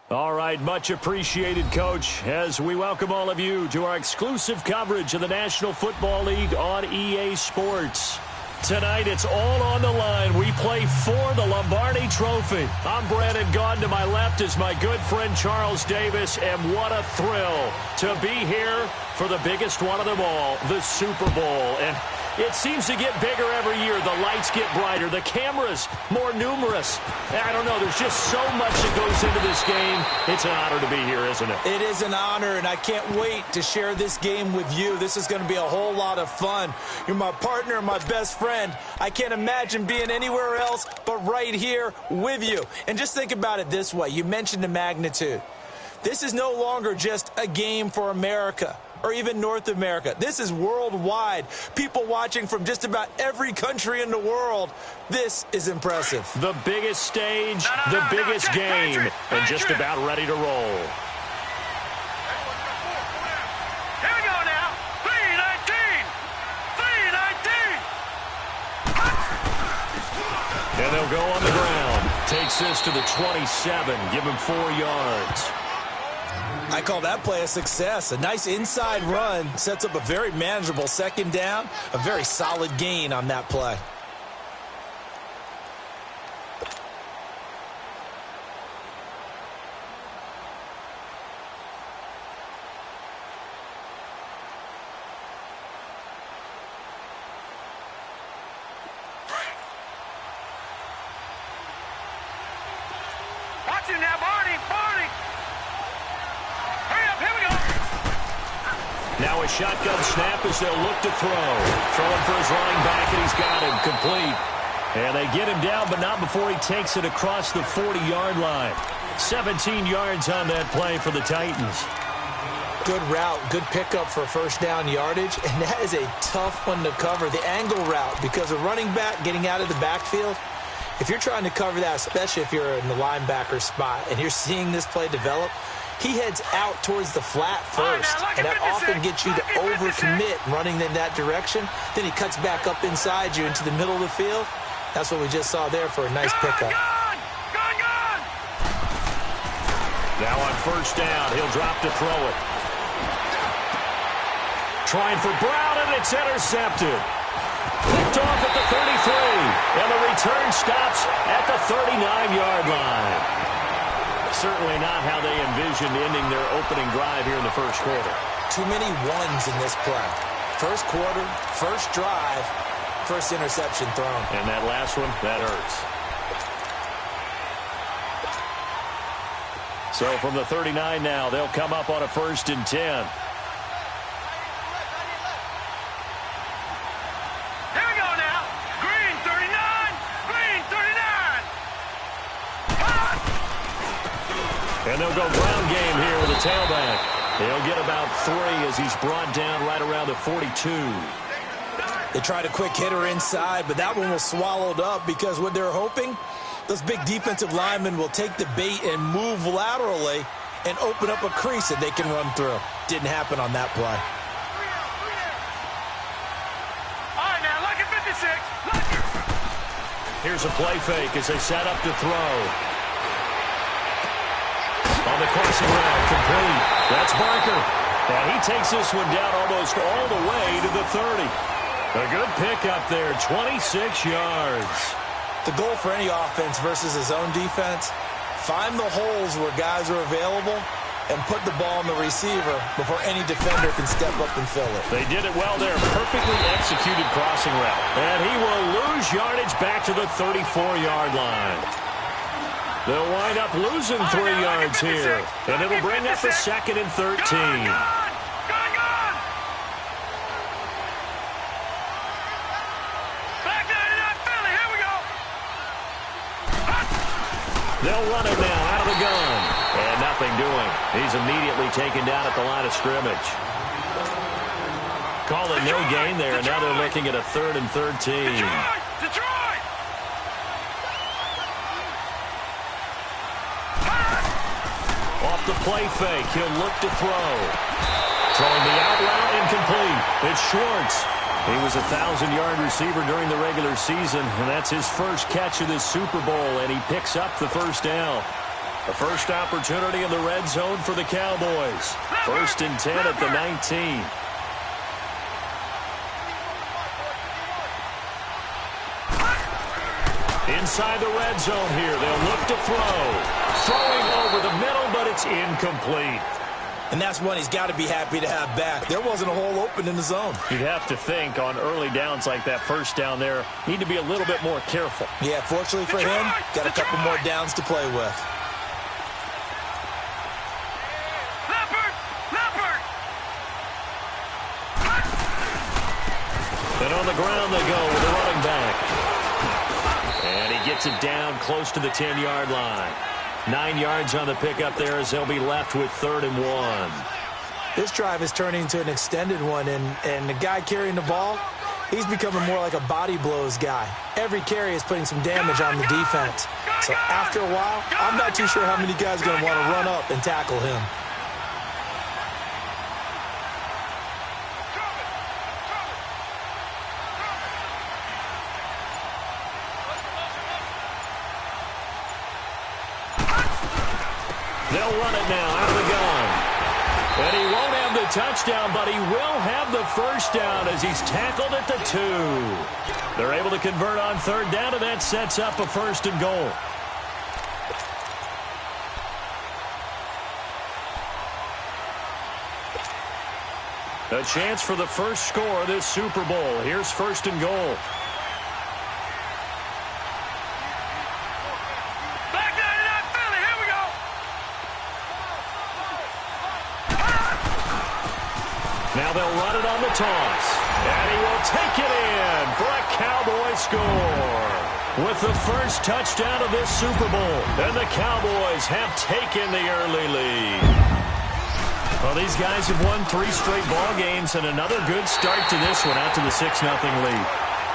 All right, much appreciated, Coach, as we welcome all of you to our exclusive coverage of the National Football League on EA Sports. Tonight, it's all on the line. We play for the Lombardi Trophy. I'm Brandon Gaughan. To my left is my good friend Charles Davis, and what a thrill to be here for the biggest one of them all, the Super Bowl. And it seems to get bigger every year. The lights get brighter. The cameras more numerous. I don't know. There's just so much that goes into this game. It's an honor to be here, isn't it? It is an honor, and I can't wait to share this game with you. This is going to be a whole lot of fun. You're my partner, my best friend. I can't imagine being anywhere else but right here with you. And just think about it this way. You mentioned the magnitude. This is no longer just a game for America or even North America. This is worldwide. People watching from just about every country in the world. This is impressive. The biggest stage, the biggest game, and just about ready to roll. Here we go now. 319. 319. And they'll go on the ground. Takes this to the 27. Give him 4 yards. I call that play a success. A nice inside run sets up a very manageable second down. A very solid gain on that play. Watch him now, Barney. Now a shotgun snap as they'll look to throw. Throwing for his running back, and he's got him complete. And they get him down, but not before he takes it across the 40-yard line. 17 yards on that play for the Titans. Good route, good pickup for first down yardage, and that is a tough one to cover. The angle route, because a running back getting out of the backfield, if you're trying to cover that, especially if you're in the linebacker spot, and you're seeing this play develop, he heads out towards the flat first, and that often gets you to overcommit running in that direction. Then he cuts back up inside you into the middle of the field. That's what we just saw there for a nice pickup. Now on first down, he'll drop to throw it. Trying for Brown, and it's intercepted. Picked off at the 33, and the return stops at the 39-yard line. Certainly not how they envisioned ending their opening drive here in the first quarter. Too many ones in this play. First quarter, first drive, first interception thrown. And that last one, that hurts. So from the 39 now, they'll come up on a 1st and 10. And they'll go ground game here with a tailback. He'll get about 3 as he's brought down right around the 42. They tried a quick hitter inside, but that one was swallowed up because what they're hoping, those big defensive linemen will take the bait and move laterally and open up a crease that they can run through. Didn't happen on that play. All right, now, look at 56. Here's a play fake as they set up to throw. On the crossing route, complete. That's Barker. And he takes this one down almost all the way to the 30. A good pickup there, 26 yards. The goal for any offense versus his own defense, find the holes where guys are available and put the ball on the receiver before any defender can step up and fill it. They did it well there. Perfectly executed crossing route. And he will lose yardage back to the 34-yard line. They'll wind up losing 3 yards here. And it'll bring up a 2nd and 13. Gone. Back 99 Philly. Here we go. They'll run it now out of the gun. And nothing doing. He's immediately taken down at the line of scrimmage. Call it no gain there. And now they're looking at a 3rd and 13. Detroit. Off the play fake, he'll look to throw. Throwing the out route, incomplete. It's Schwartz. He was a 1,000-yard receiver during the regular season, and that's his first catch of this Super Bowl, and he picks up the first down. The first opportunity in the red zone for the Cowboys. 1st and 10 at the 19. Inside the red zone here. They'll look to throw. Throwing over the middle, but it's incomplete. And that's one he's got to be happy to have back. There wasn't a hole open in the zone. You'd have to think on early downs like that, first down there, need to be a little bit more careful. Yeah, fortunately for him, got a couple more downs to play with. And on the ground they go with the running back. And he gets it down close to the 10-yard line. 9 yards on the pickup there as they'll be left with 3rd and 1. This drive is turning into an extended one, and the guy carrying the ball, he's becoming more like a body blows guy. Every carry is putting some damage on the defense. So after a while, I'm not too sure how many guys are going to want to run up and tackle him. They'll run it now out of the gun. And he won't have the touchdown, but he will have the first down as he's tackled at the 2. They're able to convert on 3rd down, and that sets up a 1st and goal. A chance for the first score of this Super Bowl. Here's 1st and goal. Now they'll run it on the toss. And he will take it in for a Cowboy score. With the first touchdown of this Super Bowl. And the Cowboys have taken the early lead. Well, these guys have won 3 straight ball games and another good start to this one out to the 6-0 lead.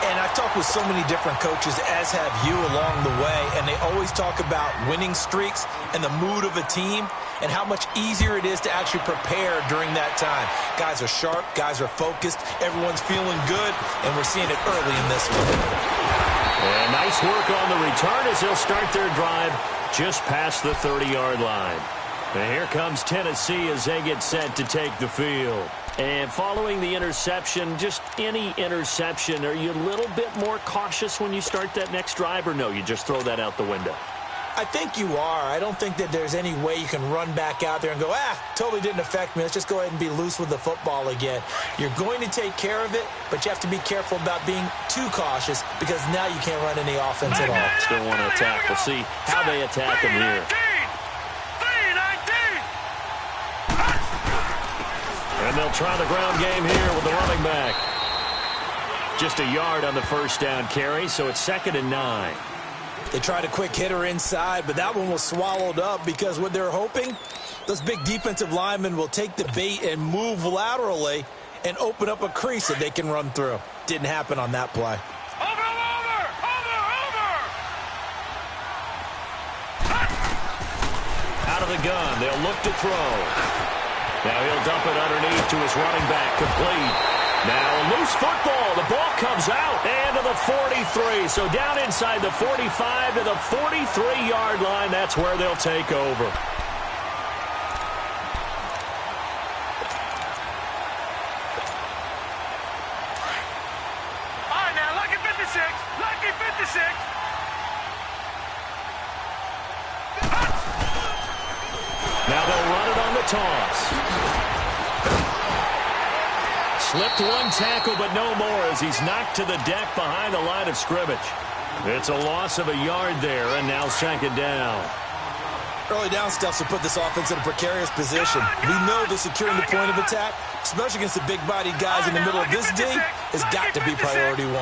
And I've talked with so many different coaches, as have you, along the way, and they always talk about winning streaks and the mood of a team and how much easier it is to actually prepare during that time. Guys are sharp, guys are focused, everyone's feeling good, and we're seeing it early in this one. And nice work on the return as they'll start their drive just past the 30-yard line. And here comes Tennessee as they get set to take the field. And following the interception, just any interception, are you a little bit more cautious when you start that next drive, or no, you just throw that out the window? I think you are. I don't think that there's any way you can run back out there and go, totally didn't affect me. Let's just go ahead and be loose with the football again. You're going to take care of it, but you have to be careful about being too cautious because now you can't run any offense at all. Still want to attack. We'll see how they attack him here. And they'll try the ground game here with the running back. Just a yard on the first down carry, so it's 2nd and 9. They tried a quick hitter inside, but that one was swallowed up because what they're hoping, those big defensive linemen will take the bait and move laterally and open up a crease that they can run through. Didn't happen on that play. Out of the gun, they'll look to throw. Now he'll dump it underneath to his running back, complete. Now a loose football. The ball comes out and to the 43. So down inside the 45 to the 43-yard line. That's where they'll take over. All right, now, lucky 56. Lucky 56. Now they'll run it on the toss. Slipped one tackle, but no more as he's knocked to the deck behind the line of scrimmage. It's a loss of a yard there, and now 2nd down. Early down stuff to put this offense in a precarious position. We know that securing the point of attack, especially against the big-bodied guys in the middle of this D, has got to be priority 1.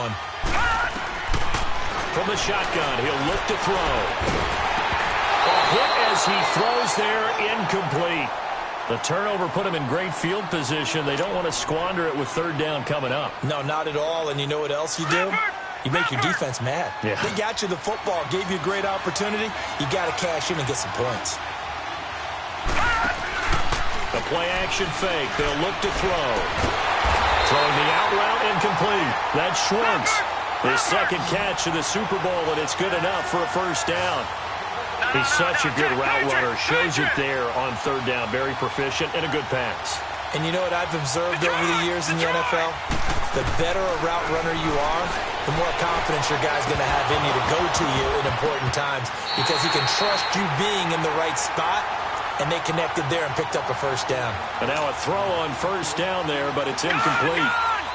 From the shotgun, he'll look to throw. A hit as he throws there, incomplete. The turnover put him in great field position. They don't want to squander it with 3rd down coming up. No, not at all. And you know what else you do? You make your defense mad. Yeah. They got you the football, gave you a great opportunity. You got to cash in and get some points. The play-action fake. They'll look to throw. Throwing the out route, incomplete. That's Schwartz. His 2nd catch of the Super Bowl, and it's good enough for a 1st down. He's such a good route runner. Shows it there on third down. Very proficient and a good pass. And you know what I've observed over the years in the NFL? The better a route runner you are, the more confidence your guy's going to have in you to go to you in important times because he can trust you being in the right spot, and they connected there and picked up a first down. And now a throw on first down there, but it's incomplete.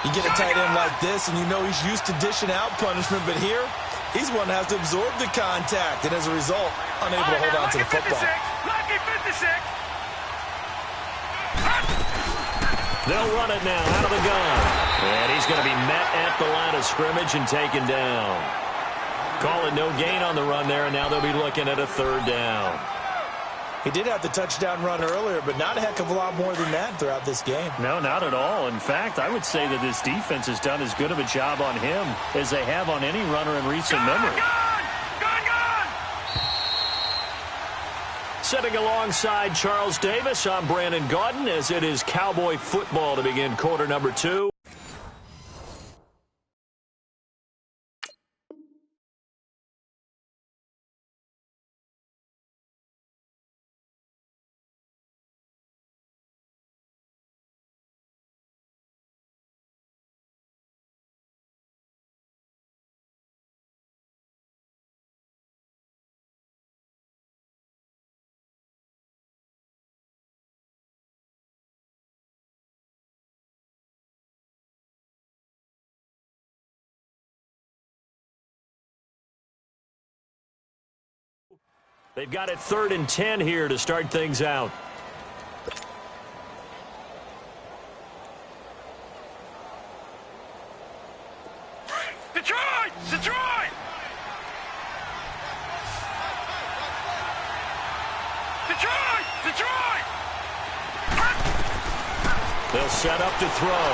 You get a tight end like this, and you know he's used to dishing out punishment, but here, he's one that has to absorb the contact, and as a result, unable to hold on to the football. Lucky 56. They'll run it now out of the gun. And he's going to be met at the line of scrimmage and taken down. Call it no gain on the run there, and now they'll be looking at a third down. He did have the touchdown run earlier, but not a heck of a lot more than that throughout this game. No, not at all. In fact, I would say that this defense has done as good of a job on him as they have on any runner in recent memory. Sitting alongside Charles Davis, I'm Brandon Gaudin as it is Cowboy football to begin quarter number 2. They've got it 3rd and 10 here to start things out. Detroit! Detroit! Detroit! Detroit! They'll set up to throw.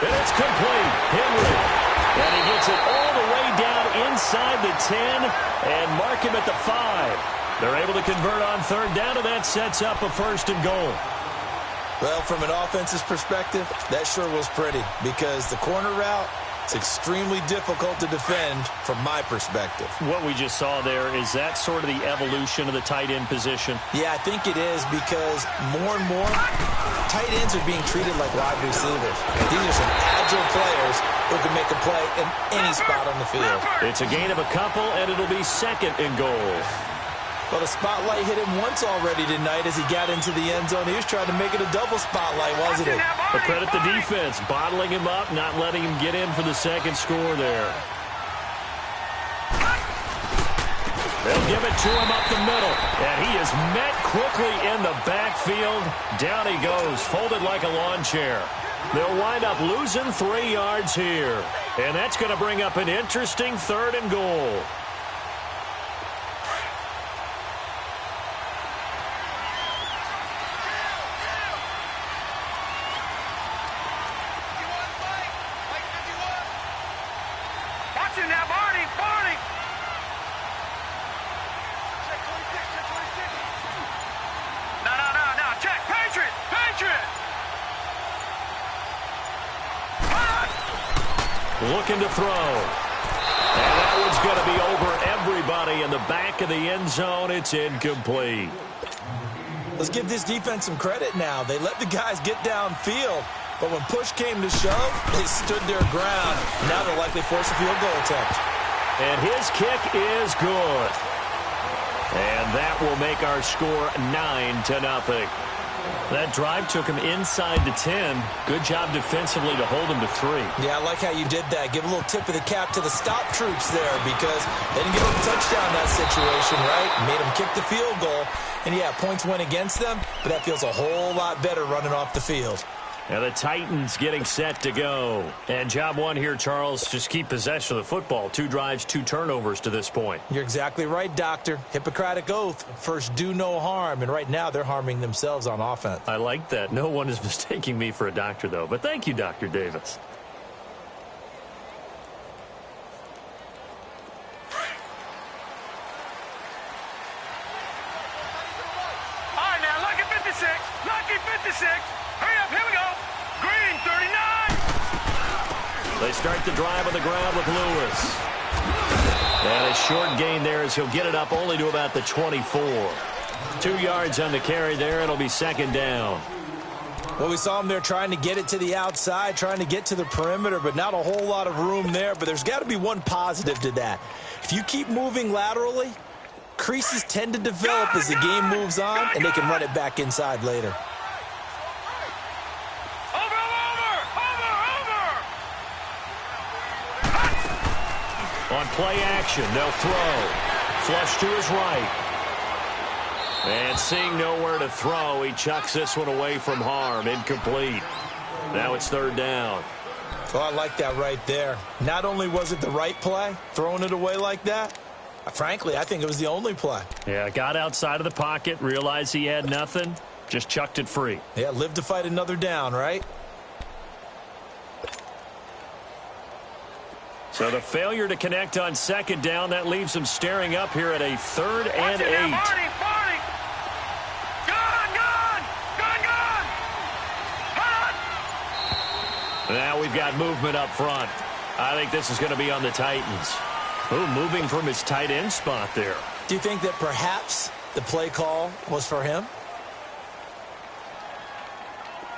And it's complete. Henry. And he gets it all the way down inside the 10 and mark him at the 5. They're able to convert on third down, and that sets up a 1st and goal. Well, from an offense's perspective, that sure was pretty because the corner route is extremely difficult to defend from my perspective. What we just saw there, is that sort of the evolution of the tight end position? Yeah, I think it is because more and more tight ends are being treated like wide receivers. These are some agile players who can make a play in any spot on the field. It's a gain of a couple, and it'll be 2nd and goal. Well, the spotlight hit him once already tonight as he got into the end zone. He was trying to make it a double spotlight, wasn't he? But credit the defense, bottling him up, not letting him get in for the 2nd score there. They'll give it to him up the middle, and he is met quickly in the backfield. Down he goes, folded like a lawn chair. They'll wind up losing 3 yards here, and that's going to bring up an interesting 3rd and goal. Looking to throw. And that one's going to be over everybody in the back of the end zone. It's incomplete. Let's give this defense some credit now. They let the guys get downfield, but when push came to shove, they stood their ground. Now they'll likely force a field goal attempt. And his kick is good. And that will make our score 9-0. That drive took him inside the 10. Good job defensively to hold him to 3. Yeah, I like how you did that. Give a little tip of the cap to the stop troops there because they didn't get a touchdown in that situation, right? Made them kick the field goal. And, yeah, points went against them, but that feels a whole lot better running off the field. And the Titans getting set to go. And job 1 here, Charles, just keep possession of the football. 2 drives, 2 turnovers to this point. You're exactly right, Doctor. Hippocratic oath. First, do no harm. And right now, they're harming themselves on offense. I like that. No one is mistaking me for a doctor, though. But thank you, Dr. Davis. All right, now, lucky 56. Lucky 56. Hurry up, here we go. Green, 39. They start the drive on the ground with Lewis. And a short gain there as he'll get it up only to about the 24. 2 yards on the carry there. It'll be second down. Well, we saw him there trying to get it to the outside, trying to get to the perimeter, but not a whole lot of room there. But there's got to be one positive to that. If you keep moving laterally, creases tend to develop as the game moves on, and they can run it back inside later. On play action, they'll throw. Flush to his right. And seeing nowhere to throw, he chucks this one away from harm. Incomplete. Now it's third down. Well, I like that right there. Not only was it the right play, throwing it away like that, frankly, I think it was the only play. Yeah, got outside of the pocket, realized he had nothing, just chucked it free. Yeah, live to fight another down, right? So the failure to connect on second down, that leaves him staring up here at a 3rd and 8. Now we've got movement up front. I think this is going to be on the Titans. Ooh, moving from his tight end spot there. Do you think that perhaps the play call was for him?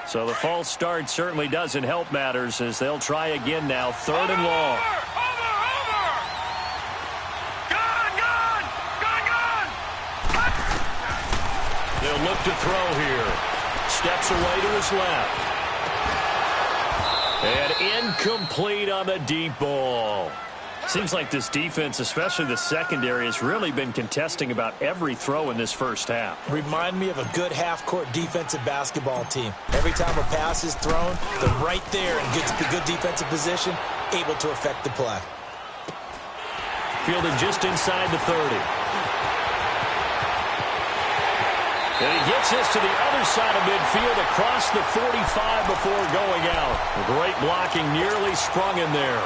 So the false start certainly doesn't help matters as they'll try again now. 3rd and long. They'll look to throw here. Steps away to his left. And incomplete on the deep ball. Seems like this defense, especially the secondary, has really been contesting about every throw in this first half. Remind me of a good half-court defensive basketball team. Every time a pass is thrown, they're right there in good defensive position, able to affect the play. Fielded just inside the 30. And he gets this to the other side of midfield across the 45 before going out. Great blocking, nearly sprung in there.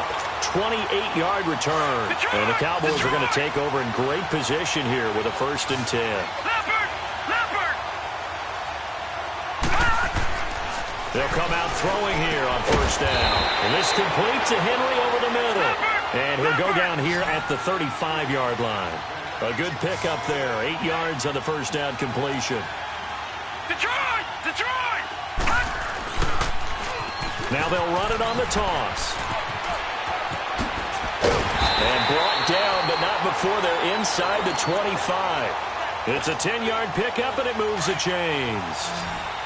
28-yard return. And the Cowboys are going to take over in great position here with a 1st and 10. They'll come out throwing here on 1st down. And this complete to Henry over the middle. And he'll go down here at the 35-yard line. A good pickup there. 8 yards on the 1st down completion. Detroit! Detroit! Now they'll run it on the toss. And brought down, but not before they're inside the 25. It's a 10-yard pickup, and it moves the chains.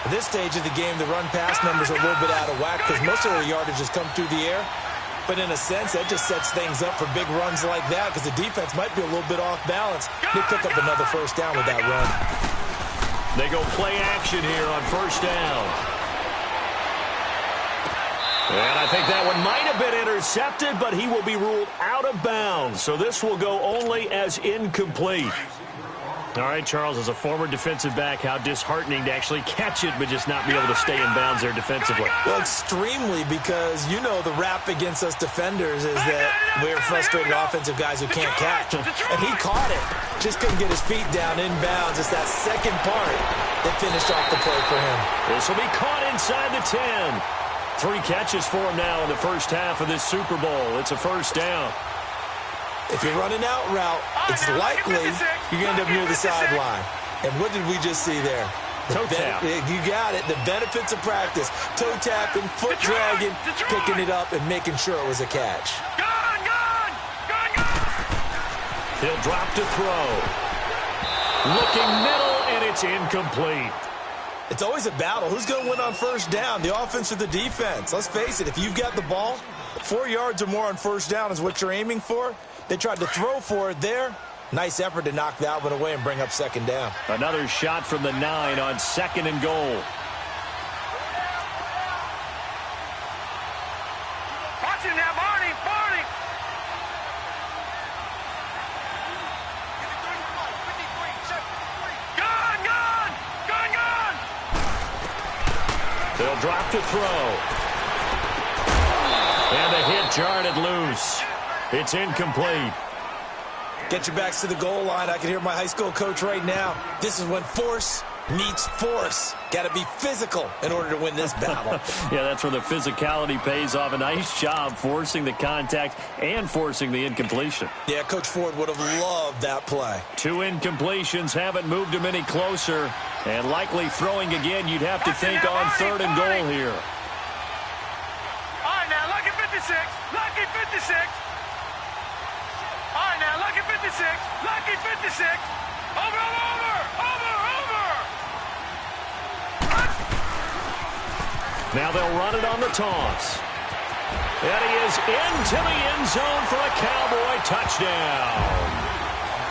At this stage of the game, the run-pass numbers are a little bit out of whack because most of their yardage has come through the air. But in a sense, that just sets things up for big runs like that because the defense might be a little bit off balance. They pick up another 1st down with that run. They go play action here on 1st down. And I think that one might have been intercepted, but he will be ruled out of bounds. So this will go only as incomplete. All right, Charles, as a former defensive back, how disheartening to actually catch it but just not be able to stay in bounds there defensively. Well, extremely, because you know the rap against us defenders is that we're frustrated offensive guys who can't catch. And he caught it. Just couldn't get his feet down in bounds. It's that second part that finished off the play for him. This will be caught inside the 10. 3 catches for him now in the first half of this Super Bowl. It's a 1st down. If you're running out route, it's likely you're going to end up near the sideline. And what did we just see there? Toe tap. You got it. The benefits of practice. Toe tapping, foot dragging, picking it up, and making sure it was a catch. He'll drop to throw. Looking middle, and it's incomplete. It's always a battle. Who's going to win on 1st down, the offense or the defense? Let's face it, if you've got the ball, 4 yards or more on 1st down is what you're aiming for. They tried to throw for it there. Nice effort to knock that one away and bring up 2nd down. Another shot from the 9 on 2nd and goal. Watch him now, Barney! Barney! Gun! Gun! Gun! Gun! They'll drop to throw. And the hit jarred it loose. It's incomplete. Get your backs to the goal line. I can hear my high school coach right now. This is when force Needs force. Got to be physical in order to win this battle. Yeah, that's where the physicality pays off. A nice job forcing the contact and forcing the incompletion. Yeah, Coach Ford would have loved that play. 2 incompletions haven't moved him any closer. And likely throwing again, you'd have to think on 3rd and goal here. All right, now, lucky 56. Lucky 56. All right, now, lucky 56. Lucky 56. Over. Now they'll run it on the toss. And he is into the end zone for a Cowboy touchdown.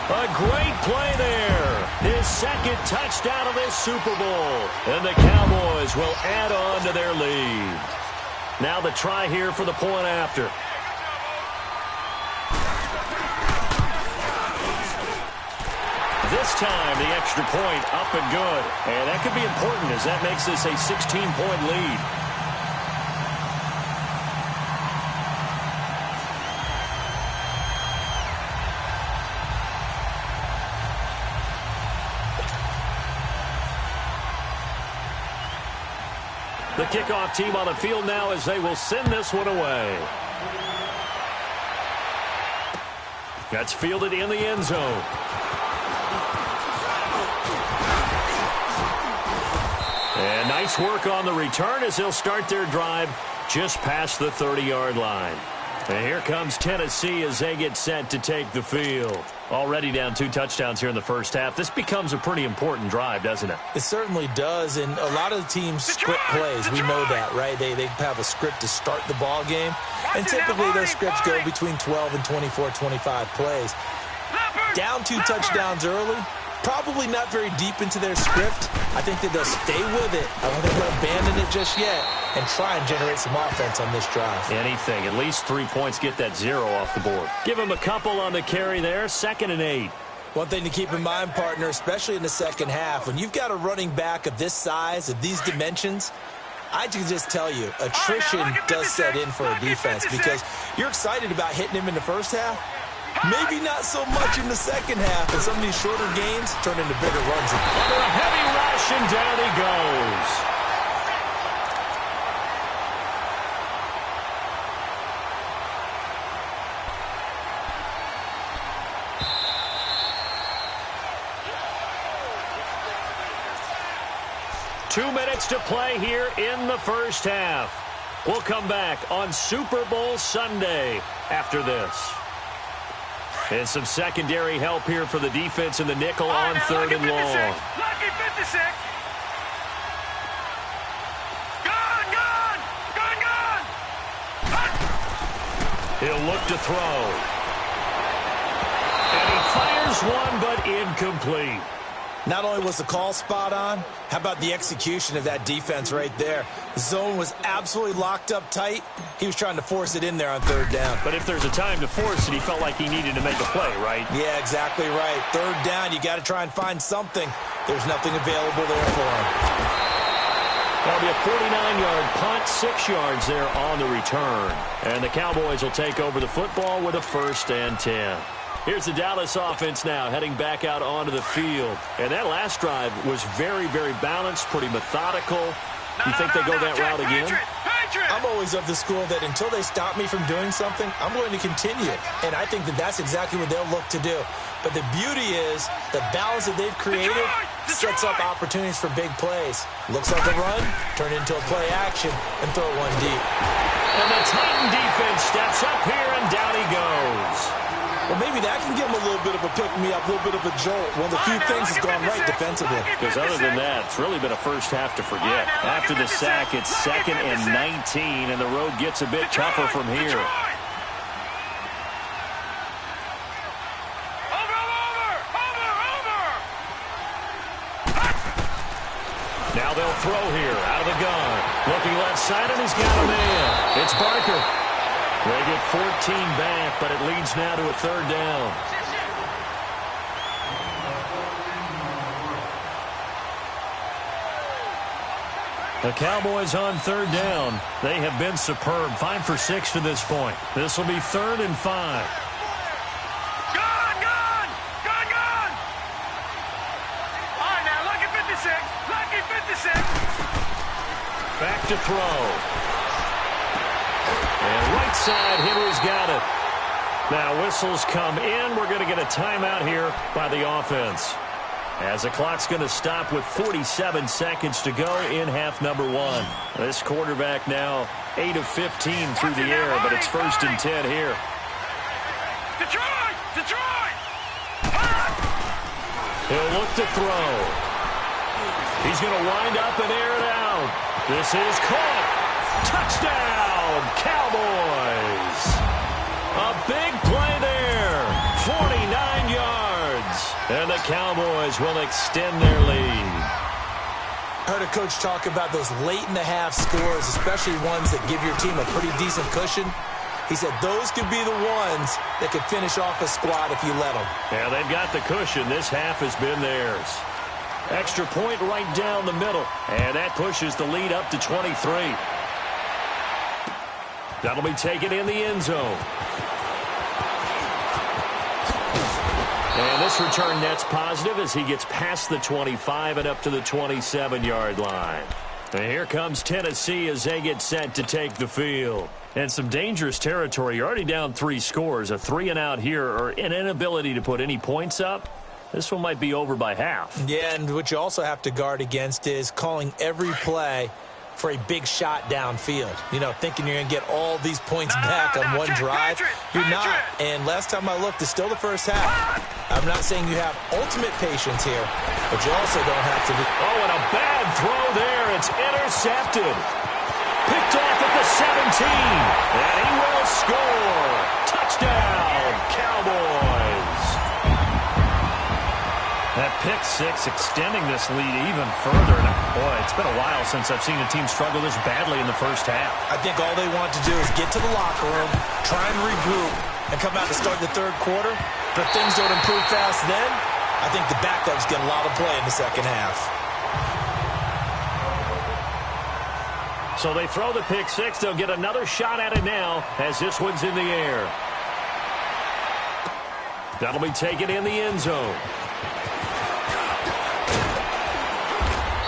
A great play there. His 2nd touchdown of this Super Bowl. And the Cowboys will add on to their lead. Now the try here for the point after. This time, the extra point up and good. And that could be important as that makes this a 16-point lead. The kickoff team on the field now as they will send this one away. That's fielded in the end zone. And nice work on the return as they'll start their drive just past the 30-yard line. And here comes Tennessee as they get set to take the field. Already down 2 touchdowns here in the first half. This becomes a pretty important drive, doesn't it? It certainly does, and a lot of the teams script plays. We know that, right? They have a script to start the ball game, and typically those scripts go between 12 and 24, 25 plays. Down 2 touchdowns early, probably not very deep into their script. I think that they'll stay with it. I don't think they'll abandon it just yet and try and generate some offense on this drive. Anything. At least 3 points, get that 0 off the board. Give them a couple on the carry there. 2nd and 8. One thing to keep in mind, partner, especially in the second half, when you've got a running back of this size, of these dimensions, I can just tell you, attrition does set in for a defense because you're excited about hitting him in the first half. Maybe not so much in the second half, and some of these shorter gains turn into bigger runs. Under a heavy rush, and down he goes. Two minutes to play here in the first half. We'll come back on Super Bowl Sunday after this. And some secondary help here for the defense in the nickel on 3rd and long. Lucky 56. Gone. He'll look to throw. And he fires one, but incomplete. Not only was the call spot on, how about the execution of that defense right there? The zone was absolutely locked up tight. He was trying to force it in there on 3rd down. But if there's a time to force it, he felt like he needed to make a play, right? Yeah, exactly right. 3rd down, you got to try and find something. There's nothing available there for him. That'll be a 49-yard punt, 6 yards there on the return. And the Cowboys will take over the football with a 1st and 10. Here's the Dallas offense now heading back out onto the field. And that last drive was very, very balanced, pretty methodical. You think they go that route again? I'm always of the school that until they stop me from doing something, I'm going to continue. And I think that that's exactly what they'll look to do. But the beauty is the balance that they've created sets up opportunities for big plays. Looks like a run, turn into a play action, and throw one deep. And the Titan defense steps up here, and down he goes. Well, maybe that can give him a little bit of a pick-me-up, a little bit of a jolt. One of the few things that's gone right defensively. Because other than that, it's really been a first half to forget. After the sack, it's 2nd and 19, and the road gets a bit tougher from here. Now they'll throw here out of the gun. Looking left side, and he's got a man. It's Barker. They get 14 back, but it leads now to a 3rd down. The Cowboys on 3rd down. They have been superb. 5 for 6 to this point. This will be 3rd and 5. Gone! All right, now look at 56. back to throw. And right side, Henry's got it. Now whistles come in. We're going to get a timeout here by the offense, as the clock's going to stop with 47 seconds to go in half number one. This quarterback now 8 of 15 through the air, but it's 1st and 10 here. Detroit! Detroit! He'll look to throw. He's going to wind up and air it out. This is caught. Touchdown, Cowboys. A big play there. 49 yards. And the Cowboys will extend their lead. I heard a coach talk about those late-in-the-half scores, especially ones that give your team a pretty decent cushion. He said those could be the ones that could finish off a squad if you let them. Yeah, they've got the cushion. This half has been theirs. Extra point right down the middle. And that pushes the lead up to 23. That'll be taken in the end zone. And this return net's positive as he gets past the 25 and up to the 27-yard line. And here comes Tennessee as they get set to take the field. And some dangerous territory. You're already down 3 scores. A 3-and-out here, or an inability to put any points up. This one might be over by half. Yeah, and what you also have to guard against is calling every play for a big shot downfield. You know, thinking you're going to get all these points back on one drive. You're not. And last time I looked, it's still the first half. I'm not saying you have ultimate patience here, but you also don't have to be. Oh, and a bad throw there. It's intercepted. Picked off at the 17. And he will score. Touchdown, Cowboys. That pick six extending this lead even further. And boy, it's been a while since I've seen a team struggle this badly in the first half. I think all they want to do is get to the locker room, try and regroup, and come out to start the third quarter. But if things don't improve fast then, I think the backups get a lot of play in the second half. So they throw the pick six. They'll get another shot at it now as this one's in the air. That'll be taken in the end zone.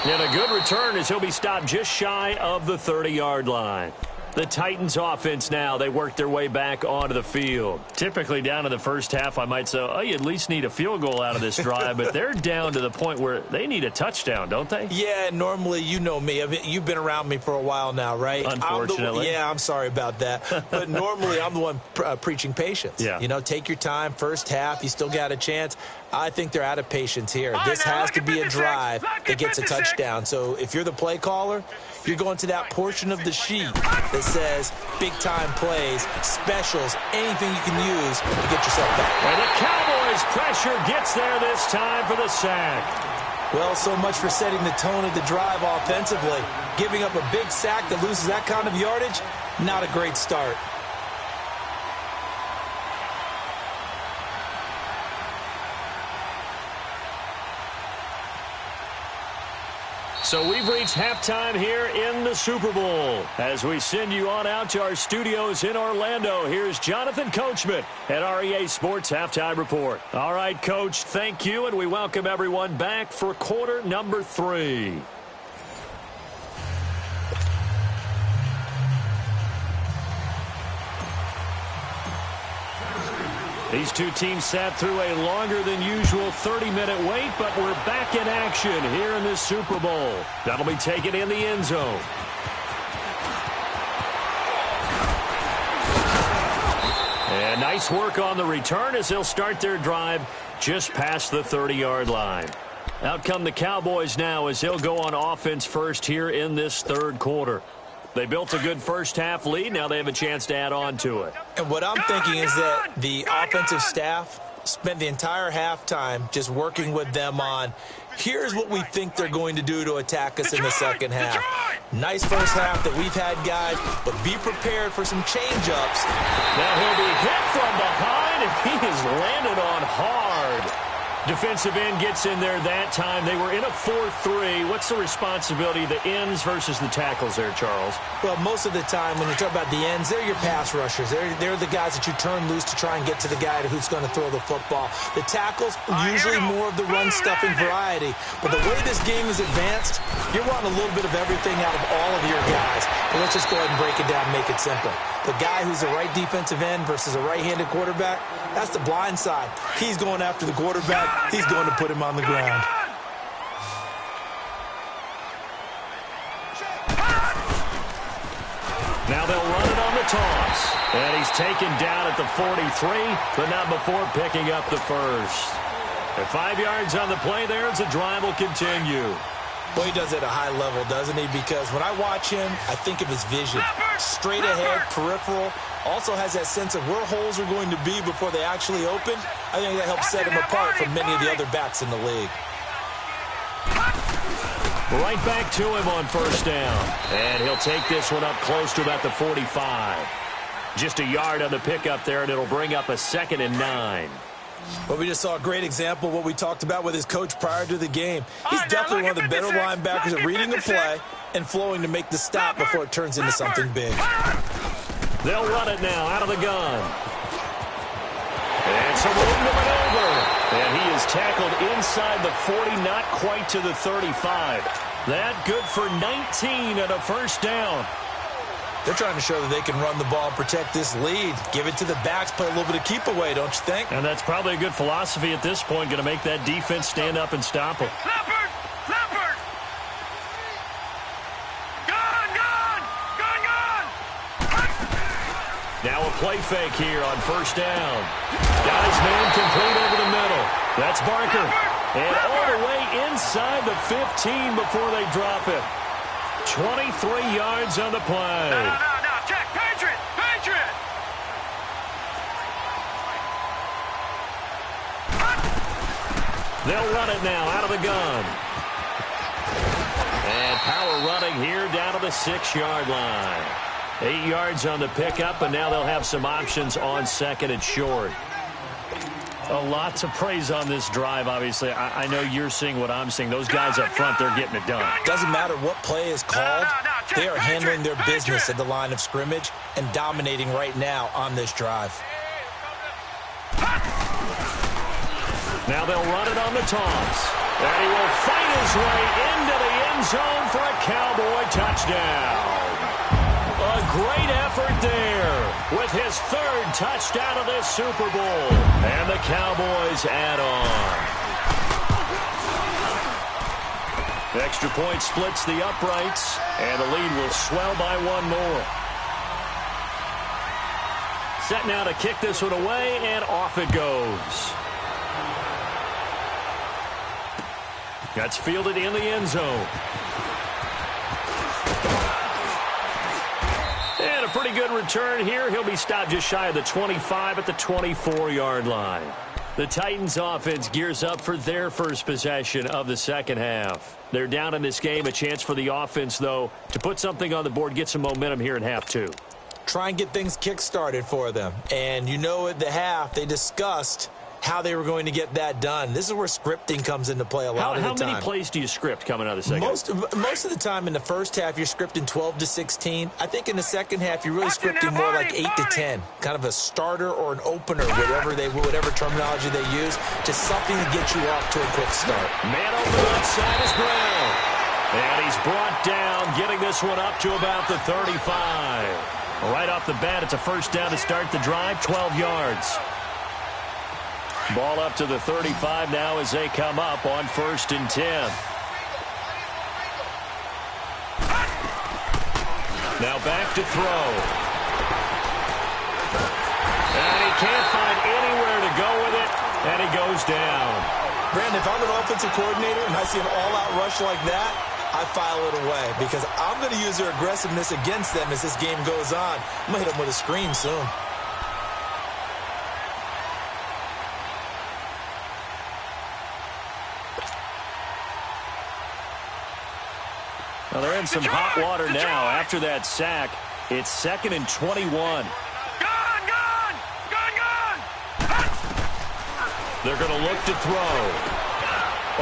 And a good return as he'll be stopped just shy of the 30-yard line. The Titans offense now, they work their way back onto the field. Typically down in the first half, I might say, oh, you at least need a field goal out of this drive, but they're down to the point where they need a touchdown, don't they? Yeah, normally, you know me. I mean, you've been around me for a while now, right? Unfortunately. I'm sorry about that. But normally, I'm the one preaching patience. Yeah. You know, take your time. First half, you still got a chance. I think they're out of patience here. This has to be a drive that gets a touchdown. So if you're the play caller, you're going to that portion of the sheet that says big-time plays, specials, anything you can use to get yourself back. And the Cowboys' pressure gets there this time for the sack. Well, so much for setting the tone of the drive offensively. Giving up a big sack that loses that kind of yardage, not a great start. So we've reached halftime here in the Super Bowl. As we send you on out to our studios in Orlando, here's Jonathan Coachman at REA Sports Halftime Report. All right, Coach, thank you, and we welcome everyone back for quarter number 3. These two teams sat through a longer than usual 30-minute wait, but we're back in action here in this Super Bowl. That'll be taken in the end zone. And nice work on the return as they'll start their drive just past the 30-yard line. Out come the Cowboys now as they'll go on offense first here in this third quarter. They built a good first-half lead. Now they have a chance to add on to it. And what I'm thinking is that the offensive staff spent the entire halftime just working with them on, here's what we think they're going to do to attack us in the second half. Nice first half that we've had, guys, but be prepared for some change-ups. Now he'll be hit from behind, and he is landed on hard. Defensive end gets in there that time. They were in a 4-3. What's the responsibility of the ends versus the tackles there, Charles? Well, most of the time when you talk about the ends, they're your pass rushers. They're the guys that you turn loose to try and get to the guy who's going to throw the football. The tackles, usually more of the run-stuffing variety. But the way this game is advanced, you're wanting a little bit of everything out of all of your guys. But let's just go ahead and break it down and make it simple. The guy who's a right defensive end versus a right-handed quarterback, that's the blind side. He's going after the quarterback. He's going to put him on the ground. Now they'll run it on the toss. And he's taken down at the 43, but not before picking up the first. And 5 yards on the play there as the drive will continue. Well, he does it at a high level, doesn't he? Because when I watch him, I think of his vision. Straight ahead, peripheral. Also has that sense of where holes are going to be before they actually open. I think that helps set him apart from many of the other backs in the league. Right back to him on first down. And he'll take this one up close to about the 45. Just a yard on the pickup there, and it'll bring up a 2nd and 9. Well, we just saw a great example of what we talked about with his coach prior to the game. He's definitely one of the better linebackers at reading the play and flowing to make the stop before it turns into something big. They'll run it now out of the gun. And some room to maneuver. And he is tackled inside the 40, not quite to the 35. That good for 19 and a first down. They're trying to show that they can run the ball and protect this lead. Give it to the backs, play a little bit of keep away, don't you think? And that's probably a good philosophy at this point, going to make that defense stand up and stop him. Leopard! Leopard! Gun! Gun! Gun! Gun! Now a play fake here on first down. Got his man complete over the middle. That's Barker. And all the way inside the 15 before they drop it. 23 yards on the play. No, check. Patriot! Patriot! They'll run it now out of the gun. And power running here down to the 6-yard line. 8 yards on the pickup, and now they'll have some options on 2nd and short. A lot to praise on this drive, obviously. I know you're seeing what I'm seeing. Those guys up front, they're getting it done. Doesn't matter what play is called. They are handling their business at the line of scrimmage and dominating right now on this drive. Now they'll run it on the toss. And he will fight his way into the end zone for a Cowboy touchdown. A great effort there with his 3rd touchdown of this Super Bowl. And the Cowboys add on. The extra point splits the uprights, and the lead will swell by 1 more. Set now to kick this one away, and off it goes. That's fielded in the end zone. And a pretty good return here. He'll be stopped just shy of the 25 at the 24-yard line. The Titans offense gears up for their first possession of the second half. They're down in this game. A chance for the offense, though, to put something on the board, get some momentum here in half 2. Try and get things kick-started for them. And you know at the half, they discussed how they were going to get that done. This is where scripting comes into play a lot of the time. How many plays do you script coming out of the second half? Most of the time in the first half, you're scripting 12 to 16. I think in the second half, you're really scripting more like 8 to 10. Kind of a starter or an opener, whatever terminology they use. Just something to get you off to a quick start. Man on the left side is Brown. And he's brought down, getting this one up to about the 35. Right off the bat, it's a first down to start the drive, 12 yards. Ball up to the 35 now as they come up on 1st and 10. Now back to throw. And he can't find anywhere to go with it, and he goes down. Brandon, if I'm an offensive coordinator and I see an all-out rush like that, I file it away because I'm going to use their aggressiveness against them as this game goes on. I'm going to hit them with a screen soon. Well, they're in some hot water now. After that sack, it's 2nd and 21. They're going to look to throw.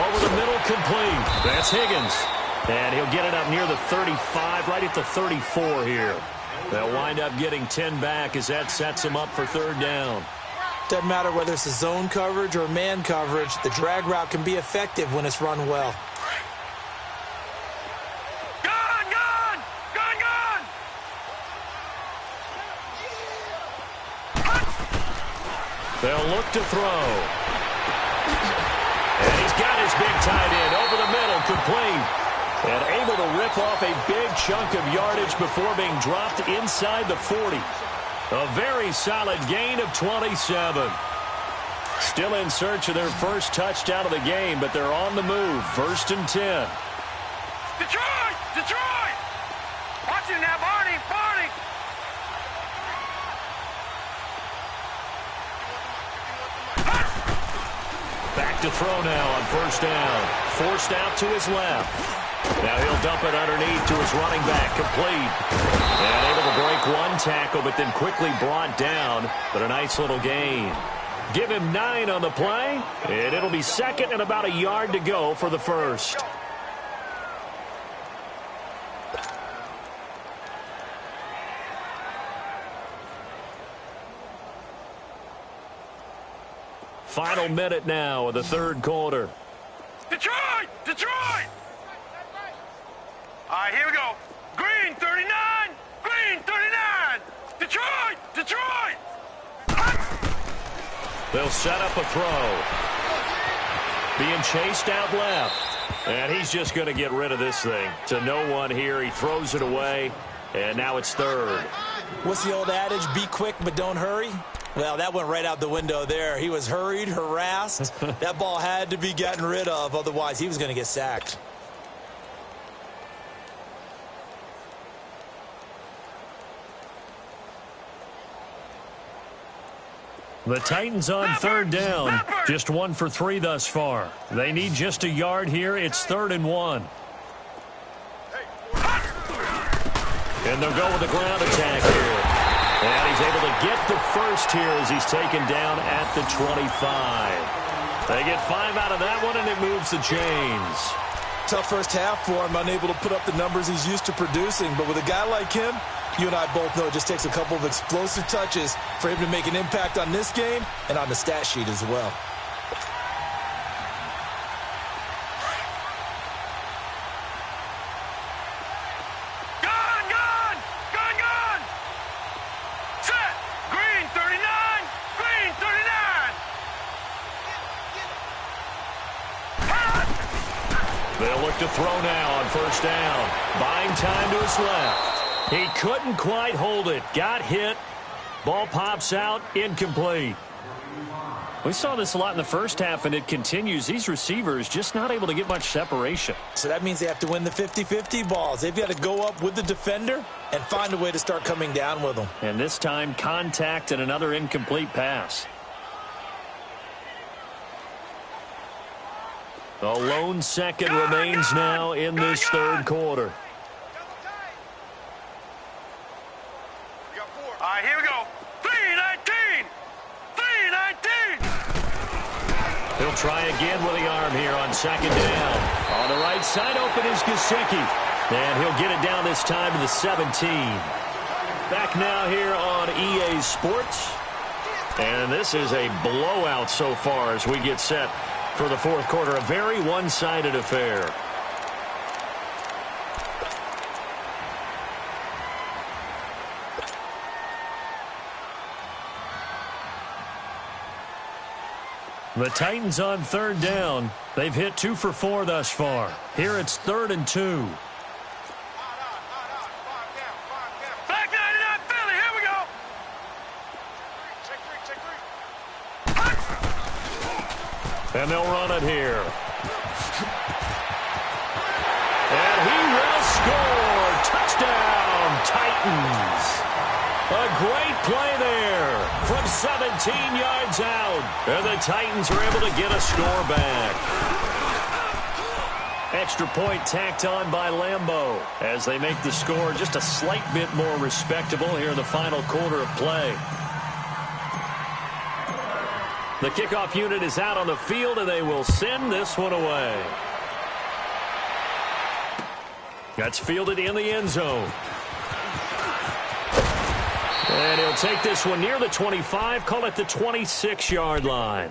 Over the middle, complete. That's Higgins. And he'll get it up near the 35, right at the 34 here. They'll wind up getting 10 back as that sets them up for third down. Doesn't matter whether it's a zone coverage or man coverage, the drag route can be effective when it's run well. Gun, gun! Gun, gun! They'll look to throw. And he's got his big tight end over the middle, complete. And able to rip off a big chunk of yardage before being dropped inside the 40. A very solid gain of 27. Still in search of their first touchdown of the game, but they're on the move. 1st and 10. Detroit! Detroit! Watch it now, Barney! Barney! Back to throw now on 1st down. Forced out to his left. Now he'll dump it underneath to his running back, complete. And able to break one tackle, but then quickly brought down. But a nice little gain. Give him 9 on the play, and it'll be 2nd and about a yard to go for the first. Final minute now of the 3rd quarter. Detroit! Detroit! All right, here we go. Green, 39. Green, 39. Detroit! Detroit! They'll set up a throw. Being chased out left. And he's just going to get rid of this thing. To no one here. He throws it away. And now it's 3rd. What's the old adage? Be quick, but don't hurry. Well, that went right out the window there. He was hurried, harassed. That ball had to be gotten rid of. Otherwise, he was going to get sacked. The Titans on 3rd down. Just 1 for 3 thus far. They need just a yard here. It's 3rd and 1. And they'll go with the ground attack here. And he's able to get the first here as he's taken down at the 25. They get 5 out of that one, and it moves the chains. Tough first half for him, unable to put up the numbers he's used to producing. But with a guy like him, you and I both know it just takes a couple of explosive touches for him to make an impact on this game and on the stat sheet as well. Gun, gun! Gun, gun! Set! Green, 39. Green, 39. They'll look to throw now on 1st down. Buying time to his left. He couldn't quite hold it. Got hit. Ball pops out. Incomplete. We saw this a lot in the first half, and it continues. These receivers just not able to get much separation. So that means they have to win the 50-50 balls. They've got to go up with the defender and find a way to start coming down with them. And this time, contact and another incomplete pass. A lone second remains now in this 3rd quarter. All right, here we go. 3-19. 3-19. He'll try again with the arm here on 2nd down. On the right side, open is Gesicki. And he'll get it down this time to the 17. Back now here on EA Sports. And this is a blowout so far as we get set for the 4th quarter. A very one-sided affair. The Titans on 3rd down. They've hit 2 for 4 thus far. Here it's 3rd and 2. Back 99 Philly, here we go. And they'll run it here. And he will score. Touchdown, Titans. A great play there from 17 yards out. And the Titans are able to get a score back. Extra point tacked on by Lambeau as they make the score just a slight bit more respectable here in the final quarter of play. The kickoff unit is out on the field, and they will send this one away. That's fielded in the end zone. And he'll take this one near the 25, call it the 26-yard line.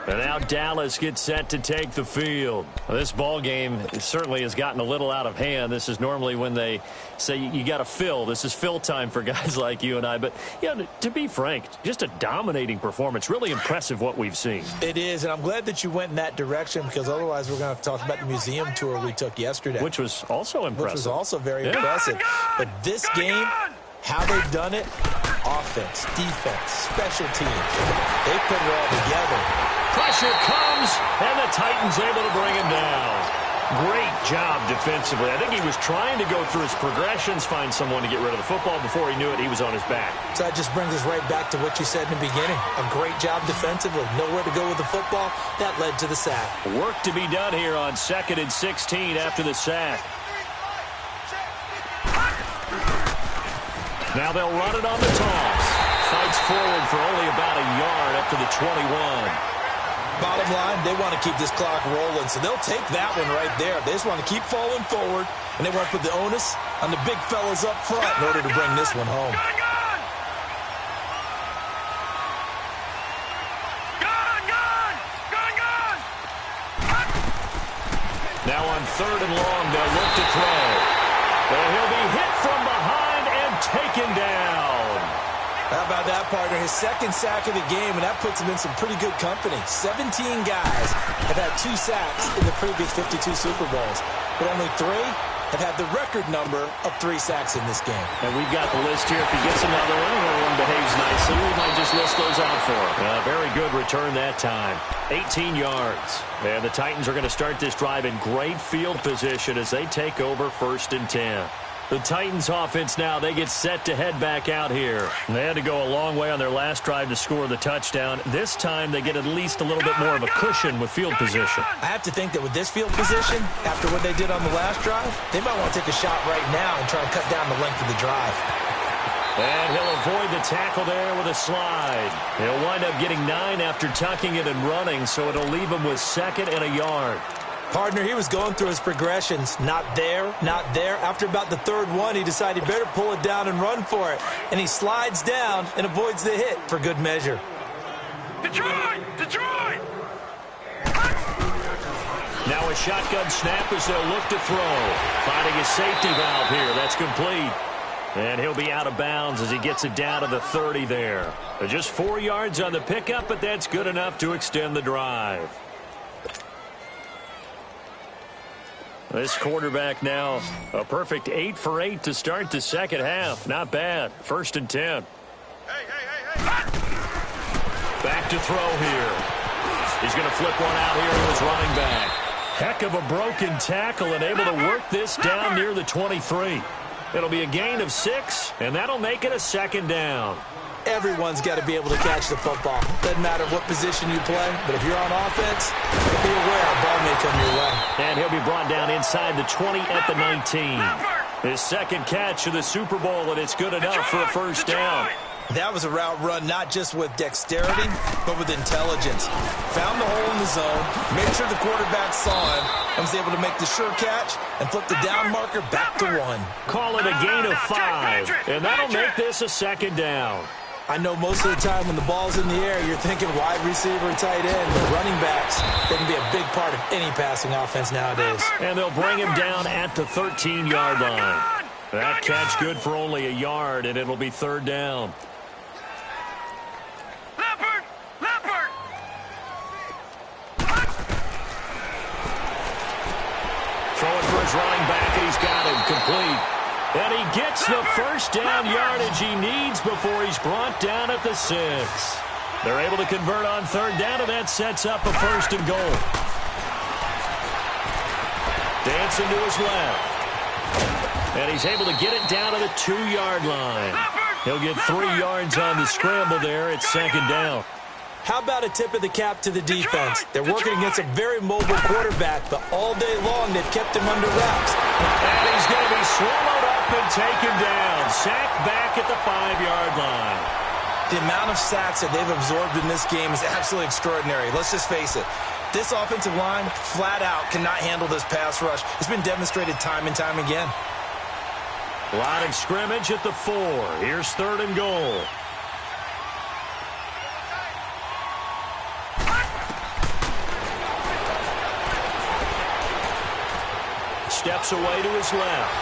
And now Dallas gets set to take the field. Well, this ball game certainly has gotten a little out of hand. This is normally when they say you got to fill. This is fill time for guys like you and I. But, you know, to be frank, just a dominating performance. Really impressive what we've seen. It is, and I'm glad that you went in that direction because otherwise we're going to have to talk about the museum tour we took yesterday. Which was also impressive. Which was also very impressive. But this game, how they've done it, offense, defense, special teams, they put it all together. Pressure comes, and the Titans able to bring him down. Great job defensively. I think he was trying to go through his progressions, find someone to get rid of the football. Before he knew it, he was on his back. So that just brings us right back to what you said in the beginning. A great job defensively. Nowhere to go with the football. That led to the sack. Work to be done here on 2nd and 16 after the sack. Now they'll run it on the toss. Fights forward for only about a yard up to the 21. Bottom line, they want to keep this clock rolling, so they'll take that one right there. They just want to keep falling forward, and they want to put the onus on the big fellas up front in order to bring this one home. Now on 3rd and long, they'll look to throw. Well, he'll be hit from behind and taken down. How about that, partner? His second sack of the game, and that puts him in some pretty good company. 17 guys have had 2 sacks in the previous 52 Super Bowls, but only 3 have had the record number of 3 sacks in this game. And we've got the list here. If he gets another one, or one behaves nicely, we might just list those out for him. Very good return that time. 18 yards. And the Titans are going to start this drive in great field position as they take over 1st and 10. The Titans offense now, they get set to head back out here. They had to go a long way on their last drive to score the touchdown. This time they get at least a little bit more of a cushion with field position. I have to think that with this field position, after what they did on the last drive, they might want to take a shot right now and try to cut down the length of the drive. And he'll avoid the tackle there with a slide. He'll wind up getting 9 after tucking it and running, so it'll leave him with 2nd and a yard. Partner, he was going through his progressions. Not there, not there. After about the 3rd one, he decided he better pull it down and run for it. And he slides down and avoids the hit for good measure. Detroit! Detroit! Now a shotgun snap as they'll look to throw. Finding a safety valve here. That's complete. And he'll be out of bounds as he gets it down to the 30 there. Just 4 yards on the pickup, but that's good enough to extend the drive. This quarterback now, a perfect 8 for 8 to start the second half. Not bad. 1st and 10. Back to throw here. He's going to flip one out here to his running back. Heck of a broken tackle and able to work this down near the 23. It'll be a gain of 6, and that'll make it a 2nd down. Everyone's got to be able to catch the football. Doesn't matter what position you play, but if you're on offense, be aware a ball may come your way. And he'll be brought down inside the 20 at the 19. His 2nd catch of the Super Bowl, and it's good enough for a 1st down. That was a route run not just with dexterity, but with intelligence. Found the hole in the zone, made sure the quarterback saw him, and was able to make the sure catch and flip the down marker back to 1. Call it a gain of 5, and that'll make this a 2nd down. I know most of the time when the ball's in the air, you're thinking wide receiver, tight end, but running backs, they can be a big part of any passing offense nowadays. And they'll bring him down at the 13-yard line. That catch good for only a yard, and it'll be 3rd down. Throw it for his running back, and he's got him complete. And he gets the 1st down yardage he needs before he's brought down at the 6. They're able to convert on 3rd down, and that sets up a 1st and goal. Dancing to his left. And he's able to get it down to the 2-yard line. He'll get 3 yards on the scramble there at 2nd down. How about a tip of the cap to the defense? They're working against a very mobile quarterback, but all day long they've kept him under wraps. And he's going to be swallowed up and taken down. Sacked back at the 5-yard line. The amount of sacks that they've absorbed in this game is absolutely extraordinary. Let's just face it. This offensive line, flat out, cannot handle this pass rush. It's been demonstrated time and time again. Line of scrimmage at the 4. Here's 3rd and goal. Steps away to his left.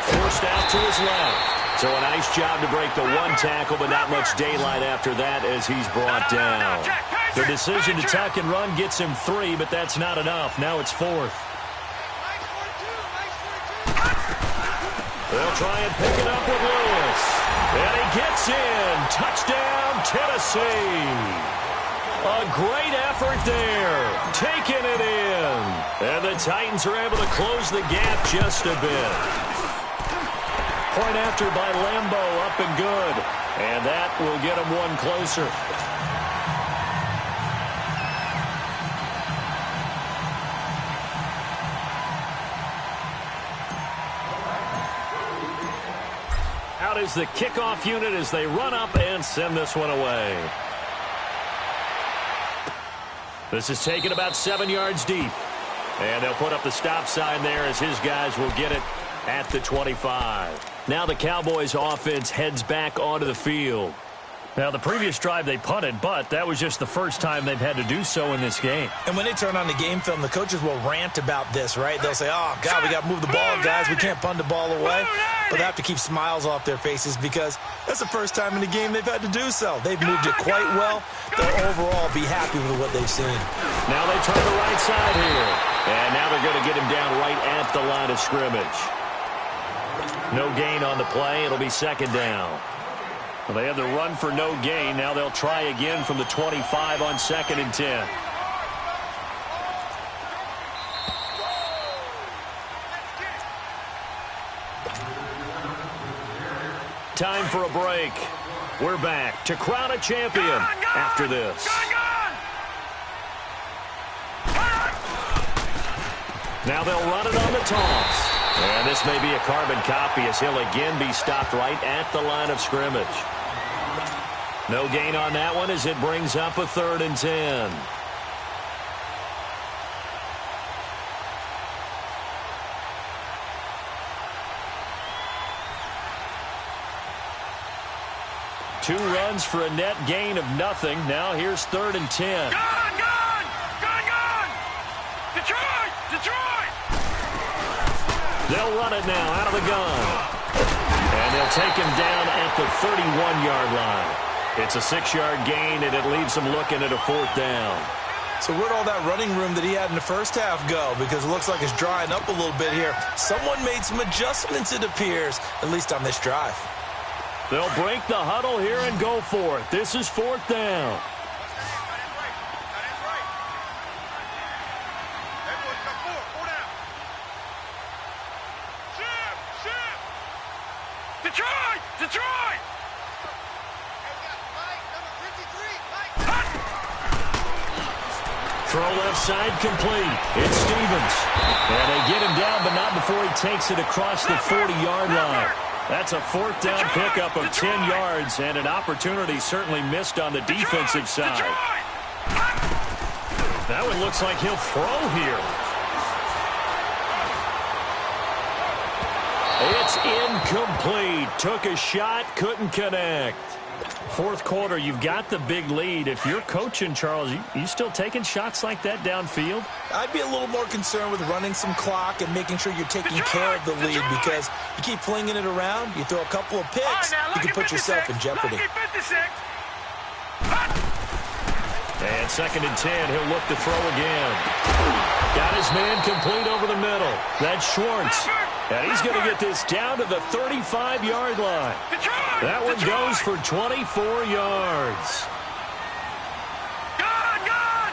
Forced out to his left. So a nice job to break the one tackle, but not much daylight after that as he's brought down. The decision to tuck and run gets him 3, but that's not enough. Now it's 4th. They'll try and pick it up with Lewis. And he gets in. Touchdown, Tennessee. A great effort there. Taking it in. And the Titans are able to close the gap just a bit. Point after by Lambeau, up and good. And that will get him one closer. Out is the kickoff unit as they run up and send this one away. This is taken about 7 yards deep. And they'll put up the stop sign there as his guys will get it at the 25. Now the Cowboys offense heads back onto the field. Now, the previous drive they punted, but that was just the first time they've had to do so in this game. And when they turn on the game film, the coaches will rant about this, right? They'll say, oh, God, we got to move the ball, guys. We can't punt the ball away. But they have to keep smiles off their faces because that's the first time in the game they've had to do so. They've moved it quite well. They'll overall be happy with what they've seen. Now they turn the right side here. And now they're going to get him down right at the line of scrimmage. No gain on the play. It'll be 2nd down. Well, they had the run for no gain. Now they'll try again from the 25 on 2nd and 10. Time for a break. We're back to crown a champion after this. Now they'll run it on the toss. And this may be a carbon copy as he'll again be stopped right at the line of scrimmage. No gain on that one as it brings up a 3rd and 10. Two runs for a net gain of nothing. Now here's 3rd and 10. Gone! Detroit! They'll run it now out of the gun. And they'll take him down at the 31-yard line. It's a 6-yard gain, and it leaves them looking at a 4th down. So where'd all that running room that he had in the first half go? Because it looks like it's drying up a little bit here. Someone made some adjustments, it appears, at least on this drive. They'll break the huddle here and go for it. This is 4th down. Detroit! Throw left side complete. It's Stevens. And they get him down, but not before he takes it across the 40-yard line. That's a 4th down pickup of 10 yards and an opportunity certainly missed on the defensive side. That one looks like he'll throw here. It's incomplete. Took a shot, couldn't connect. 4th quarter, you've got the big lead. If you're coaching, Charles, you still taking shots like that downfield? I'd be a little more concerned with running some clock and making sure you're taking care of the lead because you keep flinging it around, you throw a couple of picks, you can put yourself in jeopardy. And 2nd and 10, he'll look to throw again. Got his man complete over the middle. That's Schwartz. And he's going to get this down to the 35-yard line. That one goes for 24 yards. Gone!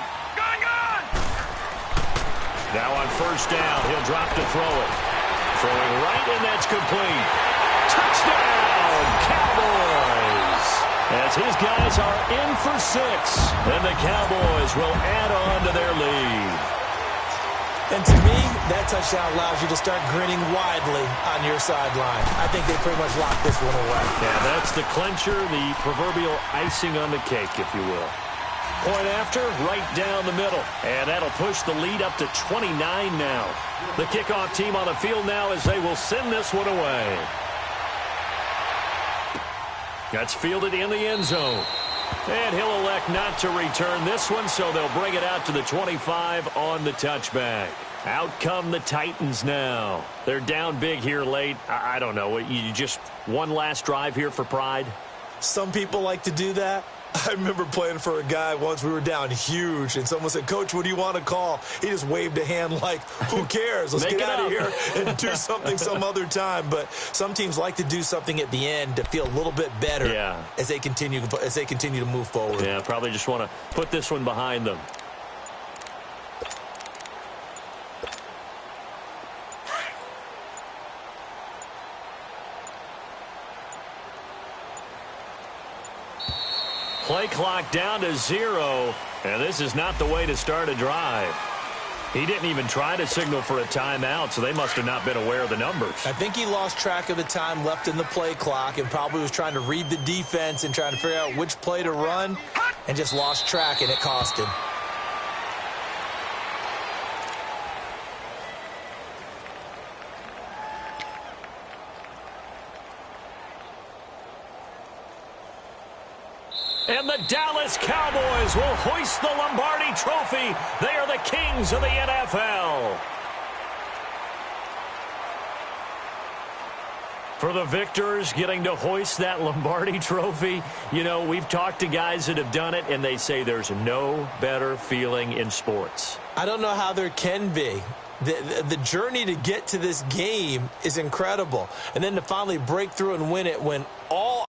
Now on 1st down, he'll drop to throw it. Throwing right, and that's complete. Touchdown, Cowboys! As his guys are in for 6, and the Cowboys will add on to their lead. And to me, that touchdown allows you to start grinning widely on your sideline. I think they pretty much locked this one away. Yeah, that's the clincher, the proverbial icing on the cake, if you will. Point after, right down the middle. And that'll push the lead up to 29 now. The kickoff team on the field now as they will send this one away. That's fielded in the end zone. And he'll elect not to return this one, so they'll bring it out to the 25 on the touchback. Out come the Titans now. They're down big here late. I don't know. You just one last drive here for pride? Some people like to do that. I remember playing for a guy once. We were down huge, and someone said, "Coach, what do you want to call?" He just waved a hand like, who cares? Let's get out of here and do something some other time. But some teams like to do something at the end to feel a little bit better as they continue to move forward. Yeah, probably just want to put this one behind them. Play clock down to 0, and this is not the way to start a drive. He didn't even try to signal for a timeout, so they must have not been aware of the numbers. I think he lost track of the time left in the play clock and probably was trying to read the defense and trying to figure out which play to run and just lost track, and it cost him. And the Dallas Cowboys will hoist the Lombardi Trophy. They are the kings of the NFL. For the victors getting to hoist that Lombardi Trophy, you know, we've talked to guys that have done it, and they say there's no better feeling in sports. I don't know how there can be. The journey to get to this game is incredible. And then to finally break through and win it when all